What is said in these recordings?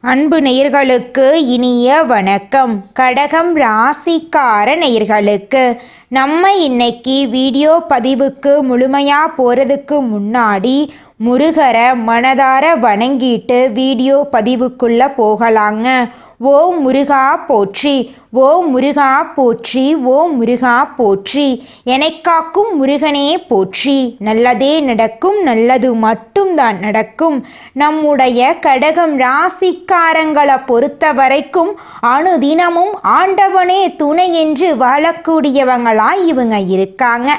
அன்பு நேயர்களுக்கு இனிய வணக்கம். கடகம் ராசிக்கார நேயர்களுக்கு நம்ம இன்னைக்கு வீடியோ பதிவுக்கு முழுமையாக போகிறதுக்கு முன்னாடி முருகரை மனதார வணங்கிட்டு வீடியோ பதிவுக்குள்ளே போகலாங்க. ஓ முருகா போற்றி, ஓ முருகா போற்றி, ஓ முருகா போற்றி, எனக்காக்கும் முருகனே போற்றி. நல்லதே நடக்கும், நல்லது மட்டும்தான் நடக்கும். நம்முடைய கடகம் ராசிக்காரங்களை பொறுத்த வரைக்கும் அனுதினமும் ஆண்டவனே துணை என்று வாழக்கூடியவங்களாய் இவங்க இருக்காங்க.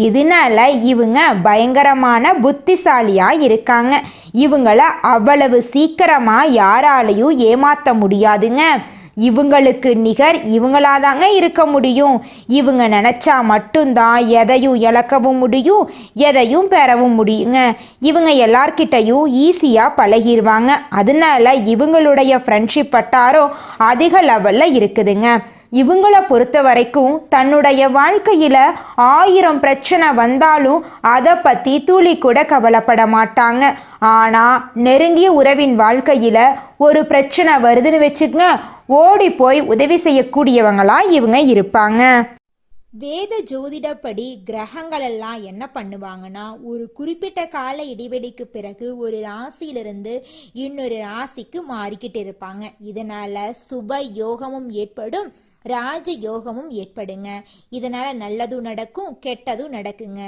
இதனால இவங்க பயங்கரமான புத்திசாலியாக இருக்காங்க. இவங்கள அவ்வளவு சீக்கிரமாக யாராலையும் ஏமாற்ற முடியாதுங்க. இவங்களுக்கு நிகர் இவங்களாதாங்க இருக்க முடியும். இவங்க நினச்சா மட்டும்தான் எதையும் இழக்கவும் முடியும், எதையும் பெறவும் முடியுங்க. இவங்க எல்லார்கிட்டையும் ஈஸியாக பழகிடுவாங்க. அதனால இவங்களுடைய ஃப்ரெண்ட்ஷிப் வட்டாரம் அதிக லெவலில் இருக்குதுங்க. இவங்களை பொறுத்த வரைக்கும் தன்னுடைய வாழ்க்கையில் 1000 பிரச்சனை வந்தாலும் அதை பற்றி துளி கூட கவலைப்பட மாட்டாங்க. ஆனால் நெருங்கிய உறவின் வாழ்க்கையில் ஒரு பிரச்சனை வருதுன்னு வச்சுக்கங்க, ஓடி போய் உதவி செய்யக்கூடியவங்களா இவங்க இருப்பாங்க. வேத ஜோதிடப்படி கிரகங்களெல்லாம் என்ன பண்ணுவாங்கன்னா, ஒரு குறிப்பிட்ட கால இடைவெளிக்கு பிறகு ஒரு ராசியிலிருந்து இன்னொரு ராசிக்கு மாறிக்கிட்டு இருப்பாங்க. இதனால சுப யோகமும் ஏற்படும், ராஜ யோகமும் ஏற்படுங்க. இதனால நல்லதும் நடக்கும், கெட்டதும் நடக்குங்க.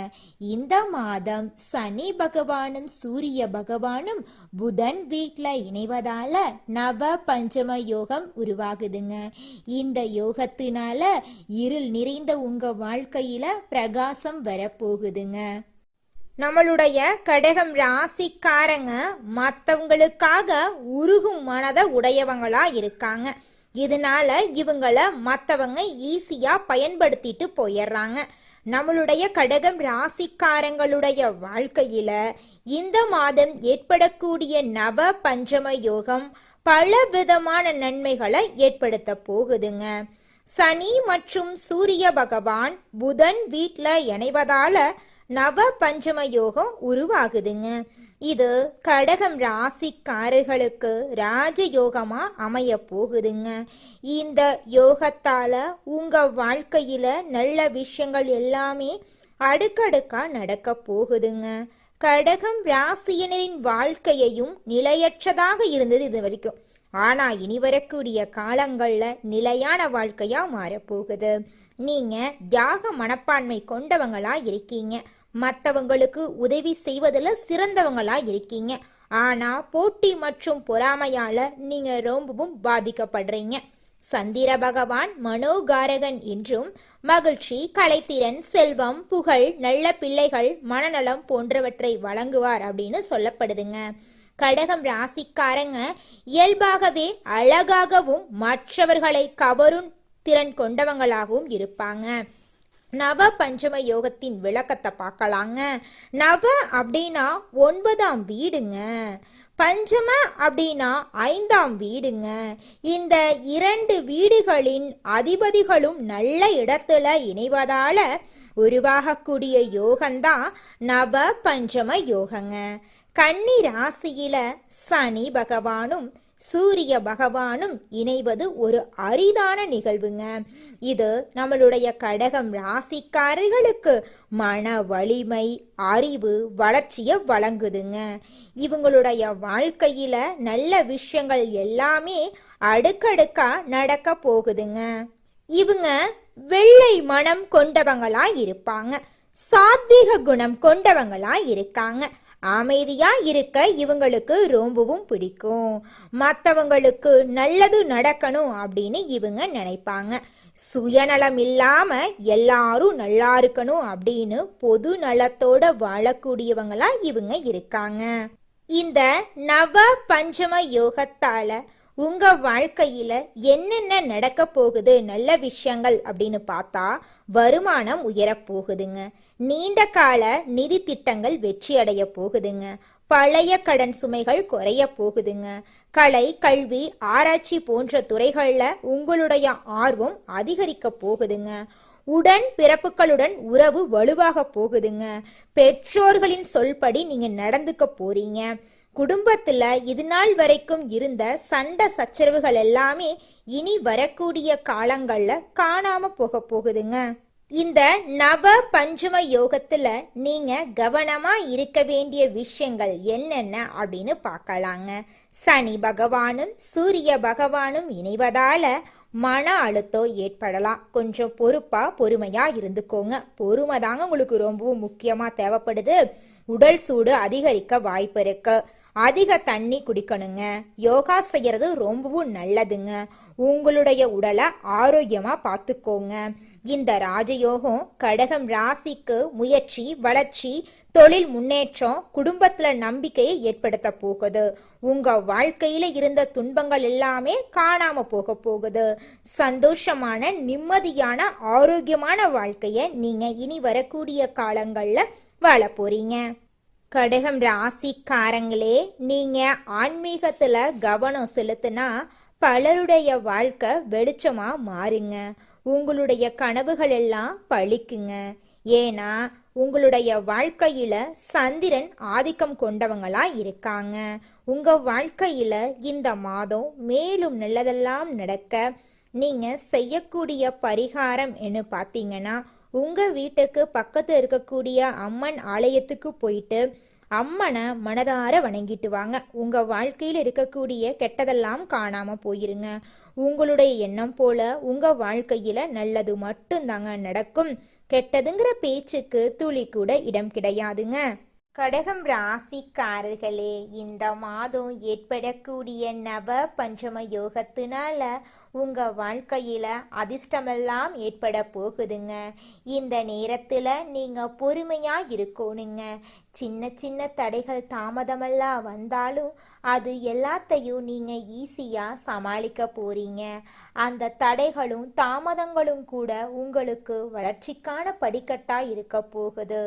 இந்த மாதம் சனி பகவானும் சூரிய பகவானும் புதன் வீட்டில் இணைவதால நவ பஞ்சம யோகம் உருவாகுதுங்க. இந்த யோகத்தினால இருள் நிறைந்த உங்க வாழ்க்கையில பிரகாசம் வரப்போகுதுங்க. நம்மளுடைய கடகம் ராசிக்காரங்க மற்றவங்களுக்காக உருகும் மனதை உடையவங்களா இருக்காங்க. இதனால இவங்களை மற்றவங்க ஈஸியா பயன்படுத்திட்டு போயிடுறாங்க. நம்மளுடைய கடகம் ராசிக்காரங்களுடைய வாழ்க்கையில இந்த மாதம் ஏற்படக்கூடிய நவ பஞ்சம யோகம் பல விதமான நன்மைகளை ஏற்படுத்த போகுதுங்க. சனி மற்றும் சூரிய பகவான் புதன் வீட்டில் இணைவதால நவ பஞ்சம யோகம் உருவாகுதுங்க. இது கடகம் ராசிக்காரர்களுக்கு ராஜயோகமா அமைய போகுதுங்க. இந்த யோகத்தால உங்க வாழ்க்கையில நல்ல விஷயங்கள் எல்லாமே அடுக்கடுக்கா நடக்க போகுதுங்க. கடகம் ராசியினரின் வாழ்க்கையையும் நிலையற்றதாக இருந்தது இது வரைக்கும். ஆனா இனி வரக்கூடிய காலங்கள்ல நிலையான வாழ்க்கையா மாறப்போகுது. நீங்க தியாக மனப்பான்மை கொண்டவங்களா இருக்கீங்க. மற்றவங்களுக்கு உதவி செய்வதில் சிறந்தவங்களா இருக்கீங்க. ஆனா போட்டி மற்றும் பொறாமையால நீங்க ரொம்பவும் பாதிக்கப்படுறீங்க. சந்திர பகவான் மனோகாரகன் என்றும் மகிழ்ச்சி, கலைத்திறன், செல்வம், புகழ், நல்ல பிள்ளைகள், மனநலம் போன்றவற்றை வழங்குவார் அப்படின்னு சொல்லப்படுதுங்க. கடகம் ராசிக்காரங்க இயல்பாகவே அழகாகவும் மற்றவர்களை கவரும் திறன் கொண்டவங்களாகவும் இருப்பாங்க. நவ பஞ்சம யோகத்தின் விளக்கத்தை பார்க்கலாங்க. நவ அப்படின்னா 9ஆம் வீடுங்க, பஞ்சம அப்படின்னா 5ஆம் வீடுங்க. இந்த 2 வீடுகளின் அதிபதிகளும் நல்ல இடத்துல இணைவதால உருவாகக்கூடிய யோகம்தான் நவ பஞ்சம யோகங்க. கன்னி ராசியில சனி பகவானும் சூரிய பகவானும் இணைவது ஒரு அரிதான நிகழ்வுங்க. இது நம்மளுடைய கடகம் ராசிக்காரர்களுக்கு மன வலிமை, அறிவு, வளர்ச்சியை வழங்குதுங்க. இவங்களுடைய வாழ்க்கையில நல்ல விஷயங்கள் எல்லாமே அடுக்கடுக்கா நடக்க போகுதுங்க. இவங்க வெள்ளை மனம் கொண்டவங்களா இருப்பாங்க, சாத்வீக குணம் கொண்டவங்களா இருக்காங்க. அமைதியா இருக்க இவங்களுக்கு ரொம்பவும் பிடிக்கும். மற்றவங்களுக்கு நல்லது நடக்கணும் அப்படின்னு இவங்க நினைப்பாங்க. சுயநலம் இல்லாம எல்லாரும் நல்லா இருக்கணும் அப்படின்னு பொது நலத்தோட வாழக்கூடியவங்களா இவங்க இருக்காங்க. இந்த நவ பஞ்சம யோகத்தால உங்க வாழ்க்கையில என்னென்ன நடக்க போகுது நல்ல விஷயங்கள் அப்படின்னு பார்த்தா, வருமானம் உயரப்போகுதுங்க. நீண்ட கால நிதி திட்டங்கள் வெற்றி அடைய போகுதுங்க. பழைய கடன் சுமைகள் குறைய போகுதுங்க. கலை, கல்வி, ஆராய்ச்சி போன்ற துறைகள்ல உங்களுடைய ஆர்வம் அதிகரிக்க போகுதுங்க. உடன் பிறப்புகளுடன் உறவு வலுவாக போகுதுங்க. பெற்றோர்களின் சொல்படி நீங்க நடந்துக்க போறீங்க. குடும்பத்துல இது நாள் வரைக்கும் இருந்த சண்டை சச்சரவுகள் எல்லாமே இனி வரக்கூடிய காலங்கள்ல காணாம போகுதுங்க. இந்த நவ பஞ்சம யோகத்துல நீங்க கவனமா இருக்க வேண்டிய விஷயங்கள் என்னென்ன அப்படின்னு பார்க்கலாங்க. சனி பகவானும் சூரிய பகவானும் இணைவதால மன அழுத்தம் ஏற்படலாம். கொஞ்சம் பொறுமையா இருந்துக்கோங்க. பொறுமை தாங்க உங்களுக்கு ரொம்பவும் முக்கியமா தேவைப்படுது. உடல் சூடு அதிகரிக்க வாய்ப்பு இருக்கு. அதிக தண்ணி குடிக்கணுங்க. யோகா செய்யறது ரொம்பவும் நல்லதுங்க. உங்களுடைய உடலை ஆரோக்கியமா பார்த்துக்கோங்க. இந்த ராஜயோகம் கடகம் ராசிக்கு முயற்சி, வளர்ச்சி, தொழில் முன்னேற்றம், குடும்பத்துல நம்பிக்கையை ஏற்படுத்த போகுது. உங்க வாழ்க்கையில இருந்த துன்பங்கள் எல்லாமே காணாம போகுது. சந்தோஷமான, நிம்மதியான, ஆரோக்கியமான வாழ்க்கைய நீங்க இனி வரக்கூடிய காலங்கள்ல வாழ போறீங்க. கடகம் ராசிக்காரங்களே, நீங்க ஆன்மீகத்துல கவனம் செலுத்தினா பலருடைய வாழ்க்கை வெளிச்சமா மாறுங்க. உங்களுடைய கனவுகள் எல்லாம் பழிக்குங்க. ஏன்னா உங்களுடைய வாழ்க்கையில சந்திரன் ஆதிக்கம் கொண்டவங்களா இருக்காங்க. உங்க வாழ்க்கையில இந்த மாதம் மேலும் நல்லதெல்லாம் நடக்க நீங்க செய்யக்கூடிய பரிகாரம் என்ன பார்த்தீங்கன்னா, உங்க வீட்டுக்கு பக்கத்து இருக்கக்கூடிய அம்மன் ஆலயத்துக்கு போயிட்டு அம்மனை மனதார வணங்கிட்டு வாங்க. உங்க வாழ்க்கையில் இருக்கக்கூடிய கெட்டதெல்லாம் காணாம போயிருங்க. உங்களுடைய எண்ணம் போல உங்க வாழ்க்கையில நல்லது மட்டும்தாங்க நடக்கும். கெட்டதுங்கிற பேச்சுக்கு துளி கூட இடம் கிடையாதுங்க. கடகம் ராசிக்காரர்களே, இந்த மாதம் ஏற்படக்கூடிய நவ பஞ்சம யோகத்தினால உங்க வாழ்க்கையில அதிர்ஷ்டமெல்லாம் ஏற்பட போகுதுங்க. இந்த நேரத்துல நீங்க பொறுமையா இருக்கணுங்க. சின்ன சின்ன தடைகள் தாமதமெல்லாம் வந்தாலும் அது எல்லாத்தையும் நீங்க ஈஸியா சமாளிக்க போறீங்க. அந்த தடைகளும் தாமதங்களும் கூட உங்களுக்கு வளர்ச்சிக்கான படிக்கட்டா இருக்க போகுது.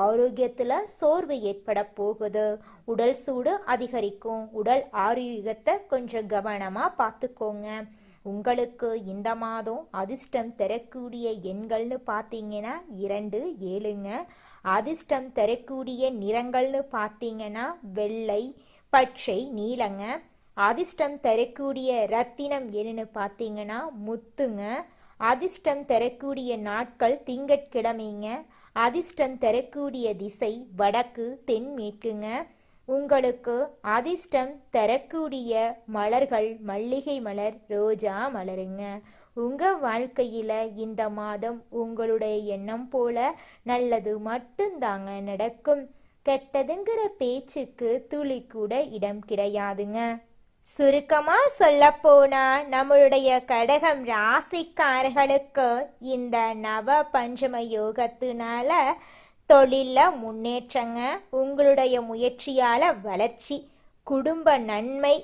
ஆரோக்கியத்துல சோர்வு ஏற்பட போகுது. உடல் சூடு அதிகரிக்கும். உடல் ஆரோக்கியத்தை கொஞ்சம் கவனமா பார்த்துக்கோங்க. உங்களுக்கு இந்த மாதம் அதிர்ஷ்டம் தரக்கூடிய எண்கள்னு பார்த்தீங்கன்னா 2, 7ங்க. அதிர்ஷ்டம் தரக்கூடிய நிறங்கள்னு பார்த்தீங்கன்னா வெள்ளை, பச்சை, நீலங்க. அதிர்ஷ்டம் தரக்கூடிய ரத்தினம் என்னன்னு பார்த்தீங்கன்னா முத்துங்க. அதிர்ஷ்டம் தரக்கூடிய நாட்கள் திங்கட்கிழமைங்க. அதிர்ஷ்டம் தரக்கூடிய திசை வடக்கு, தென்மேற்குங்க. உங்களுக்கு அதிர்ஷ்டம் தரக்கூடிய மலர்கள் மல்லிகை மலர், ரோஜா மலருங்க. உங்க வாழ்க்கையில இந்த மாதம் உங்களுடைய எண்ணம் போல நல்லது மட்டும்தாங்க நடக்கும். கெட்டதுங்கிற பேச்சுக்கு துளி கூட இடம் கிடையாதுங்க. சுருக்கமா சொல்ல போனா நம்மளுடைய கடகம் ராசிக்காரர்களுக்கு இந்த நவ பஞ்சம யோகத்தினால தொழில முன்னேற்றங்க, உங்களுடைய முயற்சியால வளர்ச்சி, குடும்ப நன்மை,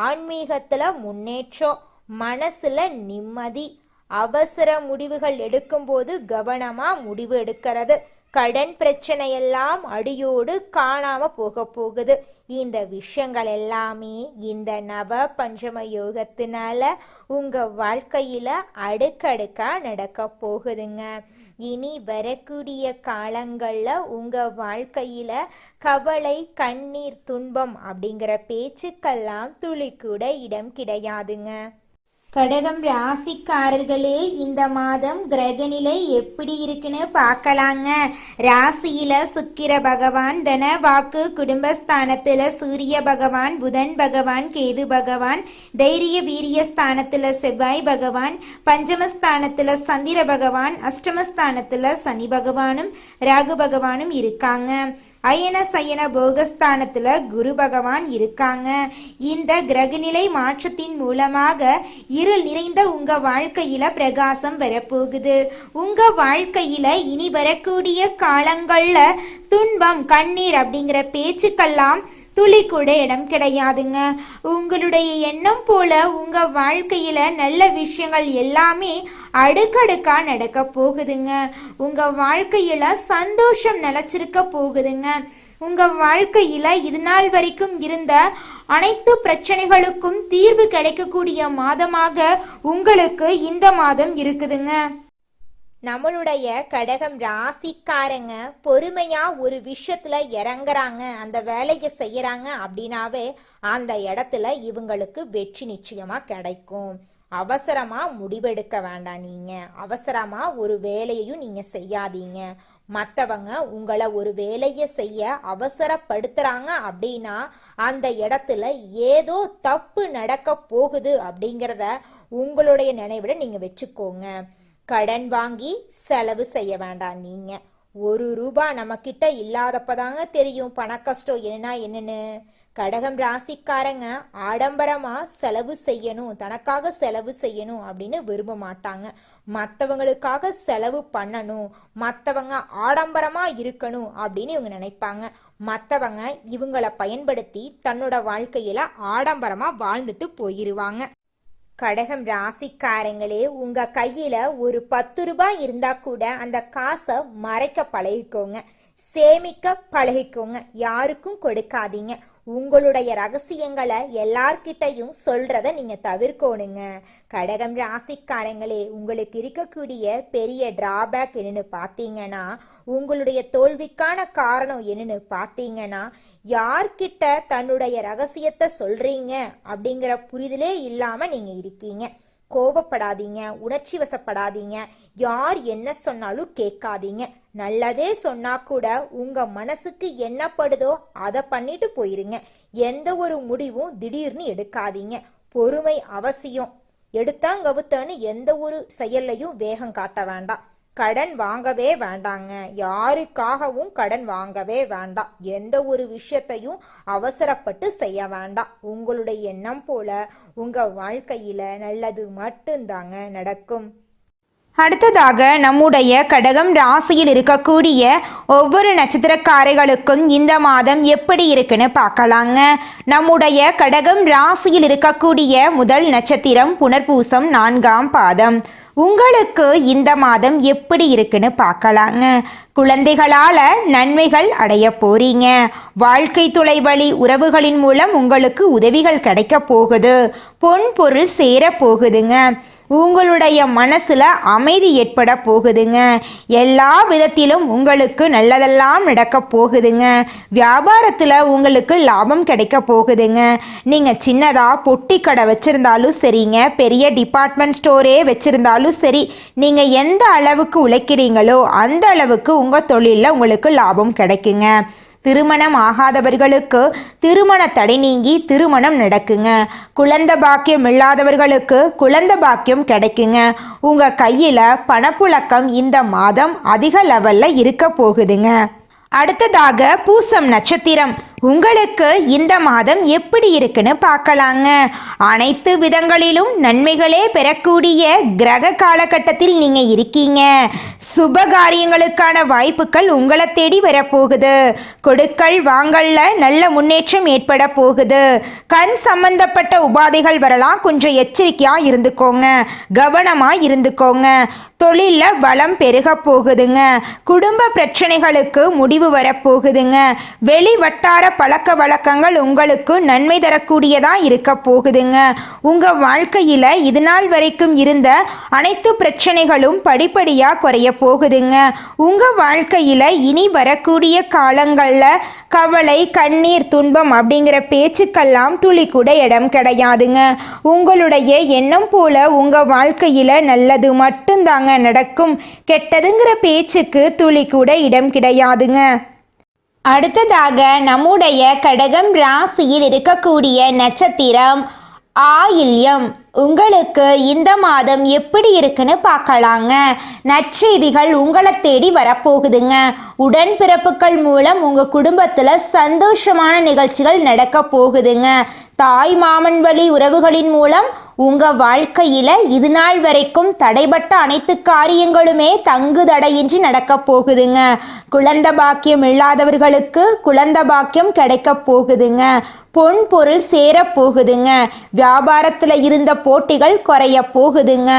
ஆன்மீகத்துல முன்னேற்றம், மனசுல நிம்மதி, அவசர முடிவுகள் எடுக்கும்போது கவனமா முடிவு எடுக்கிறது, கடன் பிரச்சனை எல்லாம் அடியோடு காணாம போகுது. இந்த விஷயங்கள் எல்லாமே இந்த நவ பஞ்சம யோகத்தினால உங்க வாழ்க்கையில அடுக்கடுக்கா நடக்க போகுதுங்க. இனி வரக்கூடிய காலங்கள்ல உங்க வாழ்க்கையில கவலை, கண்ணீர், துன்பம் அப்படிங்கிற பேச்சுக்கெல்லாம் துளி கூட இடம் கிடையாதுங்க. கடகம் ராசிக்காரர்களே, இந்த மாதம் கிரகநிலை எப்படி இருக்குன்னு பார்க்கலாங்க. ராசியில சுக்கிர பகவான், தன வாக்கு குடும்பஸ்தானத்துல சூரிய பகவான், புதன் பகவான், கேது பகவான், தைரிய வீரிய ஸ்தானத்துல செவ்வாய் பகவான், பஞ்சமஸ்தானத்துல சந்திர பகவான், அஷ்டமஸ்தானத்துல சனி பகவானும் ராகு பகவானும் இருக்காங்க. அயன சயன போகஸ்தானத்துல குரு பகவான் இருக்காங்க. இந்த கிரகநிலை மாற்றத்தின் மூலமாக இருள் நிறைந்த உங்க வாழ்க்கையில பிரகாசம் வரப்போகுது. உங்க வாழ்க்கையில இனி வரக்கூடிய காலங்கள்ல துன்பம், கண்ணீர் அப்படிங்கிற பேச்சுக்கெல்லாம் துளி கூட இடம் கிடையாதுங்க. உங்களுடைய எண்ணம் போல உங்க வாழ்க்கையில நல்ல விஷயங்கள் எல்லாமே அடுக்கடுக்கா நடக்க போகுதுங்க. உங்க வாழ்க்கையில சந்தோஷம் நிலைச்சிருக்க போகுதுங்க. உங்க வாழ்க்கையில இது நாள் வரைக்கும் இருந்த அனைத்து பிரச்சனைகளுக்கும் தீர்வு கிடைக்கக்கூடிய மாதமாக உங்களுக்கு இந்த மாதம் இருக்குதுங்க. நம்மளுடைய கடகம் ராசிக்காரங்க பொறுமையா ஒரு விஷயத்துல இறங்குறாங்க, அந்த வேலையை செய்யறாங்க அப்படின்னாவே அந்த இடத்துல இவங்களுக்கு வெற்றி நிச்சயமா கிடைக்கும். அவசரமா முடிவெடுக்க வேண்டாம். நீங்க அவசரமா ஒரு வேலையையும் நீங்க செய்யாதீங்க. மற்றவங்க உங்களை ஒரு வேலையை செய்ய அவசரப்படுத்துறாங்க அப்படின்னா அந்த இடத்துல ஏதோ தப்பு நடக்க போகுது அப்படிங்கிறத உங்களுடைய நினைவிட நீங்க வச்சுக்கோங்க. கடன் வாங்கி செலவு செய்ய வேண்டாம். நீங்க ₹1 நம்ம கிட்ட இல்லாதப்பதாங்க தெரியும் பண கஷ்டம் என்னன்னு. கடகம் ராசிக்காரங்க ஆடம்பரமா செலவு செய்யணும், தனக்காக செலவு செய்யணும் அப்படின்னு விரும்ப மாட்டாங்க. மற்றவங்களுக்காக செலவு பண்ணணும், மற்றவங்க ஆடம்பரமா இருக்கணும் அப்படின்னு இவங்க நினைப்பாங்க. மற்றவங்க இவங்களை பயன்படுத்தி தன்னோட வாழ்க்கையில ஆடம்பரமா வாழ்ந்துட்டு போயிருவாங்க. கடகம் ராசிக்காரங்களே, உங்க கையில ஒரு ₹10 இருந்தா கூட அந்த காசை மறைக்க பழகிக்கோங்க, சேமிக்க பழகிக்கோங்க, யாருக்கும் கொடுக்காதீங்க. உங்களுடைய ரகசியங்களை எல்லார்கிட்டையும் சொல்றத நீங்க தவிர்க்கணுங்க. கடகம் ராசிக்காரங்களே, உங்களுக்கு இருக்கக்கூடிய பெரிய டிராபேக் என்னன்னு பார்த்தீங்கன்னா, உங்களுடைய தோல்விக்கான காரணம் என்னன்னு பார்த்தீங்கன்னா, யார்கிட்ட தன்னுடைய ரகசியத்தை சொல்றீங்க அப்படிங்கிற புரிதலே இல்லாம நீங்க இருக்கீங்க. கோபப்படாதீங்க, உணர்ச்சி வசப்படாதீங்க, யார் என்ன சொன்னாலும் கேட்காதீங்க. நல்லதே சொன்னா கூட உங்க மனசுக்கு என்ன படுதோ அதை பண்ணிட்டு போயிருங்க. எந்த ஒரு முடிவும் திடீர்னு எடுக்காதீங்க. பொறுமை அவசியம். எடுத்தாங்கவுத்தான்னு எந்த ஒரு செயல்லையும் வேகம் காட்ட வேண்டாம். கடன் வாங்கவே வேண்டாங்க, யாருக்காகவும் கடன் வாங்கவே வேண்டாம். எந்த ஒரு விஷயத்தையும் அவசரப்பட்டு செய்ய வேண்டாம். உங்களுடைய எண்ணம் போல உங்க வாழ்க்கையில நல்லது மட்டும்தாங்க நடக்கும். அடுத்ததாக நம்முடைய கடகம் ராசியில் இருக்கக்கூடிய ஒவ்வொரு நட்சத்திரக்காரர்களுக்கும் இந்த மாதம் எப்படி இருக்குன்னு பார்க்கலாங்க. நம்முடைய கடகம் ராசியில் இருக்கக்கூடிய முதல் நட்சத்திரம் புனர்பூசம் 4ஆம் பாதம். உங்களுக்கு இந்த மாதம் எப்படி இருக்குன்னு பார்க்கலாங்க. குழந்தைகளால நன்மைகள் அடைய போறீங்க. வாழ்க்கை துணை வழி உறவுகளின் மூலம் உங்களுக்கு உதவிகள் கிடைக்க போகுது. பொன் பொருள் சேர போகுதுங்க. உங்களுடைய மனசுல அமைதி ஏற்பட போகுதுங்க. எல்லா விதத்திலும் உங்களுக்கு நல்லதெல்லாம் நடக்க போகுதுங்க. வியாபாரத்துல உங்களுக்கு லாபம் கிடைக்க போகுதுங்க. நீங்க சின்னதா பொட்டி கடை வச்சிருந்தாலும் சரிங்க, பெரிய டிபார்ட்மெண்ட் ஸ்டோரே வச்சிருந்தாலும் சரி, நீங்க எந்த அளவுக்கு உழைக்கிறீங்களோ அந்த அளவுக்கு உங்க தொழிலில் உங்களுக்கு லாபம் கிடைக்குங்க. திருமணம் ஆகாதவர்களுக்கு திருமண தடை நீங்கி திருமணம் நடக்குங்க. குழந்தை பாக்கியம் இல்லாதவர்களுக்கு குழந்தை பாக்கியம் கிடைக்குங்க. உங்க கையில பணப்புழக்கம் இந்த மாதம் அதிக லெவல்ல இருக்க போகுதுங்க. அடுத்ததாக பூசம் நட்சத்திரம். உங்களுக்கு இந்த மாதம் எப்படி இருக்குன்னு பார்க்கலாங்க. அனைத்து விதங்களிலும் நன்மைகளே பெறக்கூடிய கிரக காலகட்டத்தில் நீங்க இருக்கீங்க. சுப காரியங்களுக்கான வாய்ப்புகள் உங்களை தேடி வரப்போகுது. கொடுக்கல் வாங்கல்ல நல்ல முன்னேற்றம் ஏற்பட போகுது. கண் சம்பந்தப்பட்ட உபாதைகள் வரலாம், கொஞ்சம் எச்சரிக்கையா இருந்துக்கோங்க, கவனமா இருந்துக்கோங்க. தொழிலில் வளம் பெருக போகுதுங்க. குடும்ப பிரச்சனைகளுக்கு முடிவு வரப்போகுதுங்க. வெளி வட்டார பழக்க வழக்கங்கள் உங்களுக்கு நன்மை தரக்கூடியதாக இருக்க போகுதுங்க. உங்கள் வாழ்க்கையில் இது நாள் வரைக்கும் இருந்த அனைத்து பிரச்சனைகளும் படிப்படியாக குறைய போகுதுங்க. உங்கள் வாழ்க்கையில் இனி வரக்கூடிய காலங்களில் கவலை, கண்ணீர், துன்பம் அப்படிங்கிற பேச்சுக்கெல்லாம் துளி கூட இடம் கிடையாதுங்க. உங்களுடைய எண்ணம் போல உங்கள் வாழ்க்கையில் நல்லது மட்டும்தாங்க நடக்கும். கெட்டதுங்கிற பேச்சுக்கு துளி கூட இடம் கிடையாதுங்க. அடுத்ததாக நம்முடைய கடகம் ராசியில் இருக்கக்கூடிய நட்சத்திரம் ஆயில்யம். உங்களுக்கு இந்த மாதம் எப்படி இருக்குன்னு பார்க்கலாங்க. நற்செய்திகள் உங்களை தேடி வரப்போகுதுங்க. உடன்பிறப்புகள் மூலம் உங்கள் குடும்பத்தில் சந்தோஷமான நிகழ்ச்சிகள் நடக்க போகுதுங்க. தாய் மாமன் வழி உறவுகளின் மூலம் உங்கள் வாழ்க்கையில் இது நாள் வரைக்கும் தடைபட்ட அனைத்து காரியங்களுமே தங்கு தடையின்றி நடக்க போகுதுங்க. குழந்தை பாக்கியம் இல்லாதவர்களுக்கு குழந்தை பாக்கியம் கிடைக்க போகுதுங்க. பொன் பொருள் சேரப் போகுதுங்க. வியாபாரத்தில் இருந்த போட்டிகள் குறைய போகுதுங்க.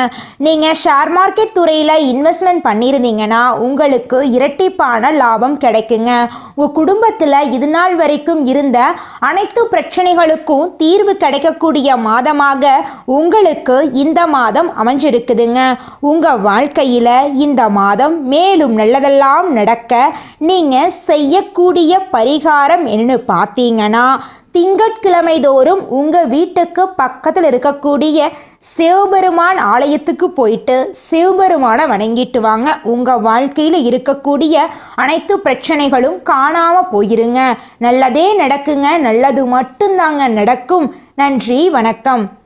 நீங்கள் ஷேர் மார்க்கெட் துறையில் இன்வெஸ்ட்மெண்ட் பண்ணியிருந்தீங்கன்னா உங்களுக்கு இரட்டிப்பான லாபம் கிடைக்குங்க. உங்கள் குடும்பத்தில் இது நாள் வரைக்கும் இருந்த அனைத்து பிரச்சனைகளுக்கும் தீர்வு கிடைக்கக்கூடிய மாதமாக உங்களுக்கு இந்த மாதம் அமைஞ்சிருக்குதுங்க. உங்கள் வாழ்க்கையில் இந்த மாதம் மேலும் நல்லதெல்லாம் நடக்க நீங்கள் செய்யக்கூடிய பரிகாரம் என்னன்னு பார்த்தீங்கன்னா, திங்கட்கிழமை தோறும் உங்கள் வீட்டுக்கு பக்கத்தில் இருக்கக்கூடிய சிவபெருமான் ஆலயத்துக்கு போயிட்டு சிவபெருமானை வணங்கிட்டு வாங்க. உங்கள் வாழ்க்கையில் இருக்கக்கூடிய அனைத்து பிரச்சனைகளும் காணாமல் போயிருங்க. நல்லதே நடக்குங்க. நல்லது மட்டும்தாங்க நடக்கும். நன்றி, வணக்கம்.